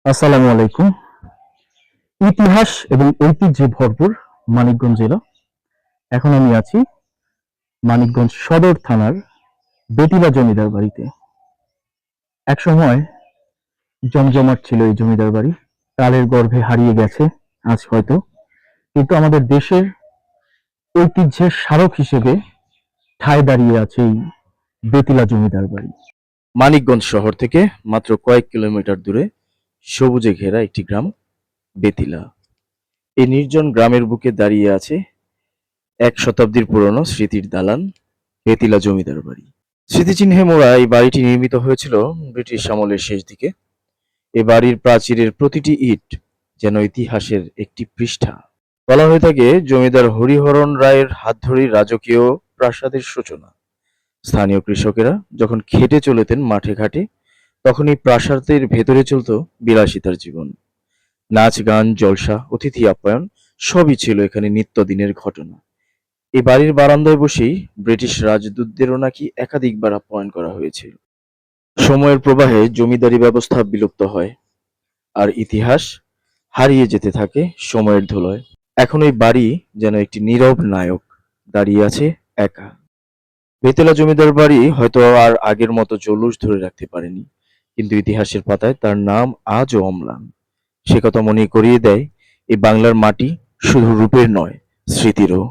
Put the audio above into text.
আসসালামু আলাইকুম। ইতিহাস এবং ঐতিহ্যে ভরপুর মানিকগঞ্জ জেলা। এখন আমি আছি মানিকগঞ্জ সদর থানার বেতিলা জমিদার বাড়িতে। একসময় জমজমাট ছিল এই জমিদার বাড়ি, কালের গর্ভে হারিয়ে গেছে আজ হয়তো, কিন্তু আমাদের দেশের ঐতিহ্যের স্মারক হিসেবে ঠায় দাঁড়িয়ে আছে এই বেতিলা জমিদার বাড়ি। মানিকগঞ্জ শহর থেকে মাত্র কয়েক কিলোমিটার দূরে সবুজে ঘেরা একটি গ্রাম বেতিলা। এই নির্জন গ্রামের বুকে দাঁড়িয়ে আছে এক শতাব্দীর পুরনো স্মৃতির দালান বেতিলা জমিদার বাড়ি। স্মৃতিচিহ্নে মোড়া এই বাড়িটি নির্মিত হয়েছিল ব্রিটিশ আমলের শেষ দিকে। এ বাড়ির প্রাচীরের প্রতিটি ইট যেন ইতিহাসের একটি পৃষ্ঠা। বলা হয়ে থাকে জমিদার হরিহরণ রায়ের হাত ধরেই রাজকীয় প্রাসাদের সূচনা। স্থানীয় কৃষকেরা যখন খেটে চলেতেন মাঠে ঘাটে, তখন এই প্রাসাদের ভেতরে চলত বিলাসিতার জীবন। নাচ গান, জলসা, অতিথি আপ্যায়ন সবই ছিল এখানে নিত্যদিনের ঘটনা। এই বাড়ির বারান্দায় বসেই ব্রিটিশ রাজদূতদেরও নাকি একাধিকবার আপ্যায়ন করা হয়েছিল। সময়ের প্রবাহে জমিদারি ব্যবস্থা বিলুপ্ত হয়, আর ইতিহাস হারিয়ে যেতে থাকে সময়ের ধুলোয়। এখন এই বাড়ি যেন একটি নীরব নায়ক, দাঁড়িয়ে আছে একা। বেতেলা জমিদার বাড়ি হয়তো আর আগের মতো জৌলুস ধরে রাখতে পারেনি, কিন্তু ইতিহাসের পাতায় তার নাম আজও অম্লান। সে কথা মনে করিয়ে দেয় এই বাংলার মাটি শুধু রূপের নয়, স্মৃতিরও।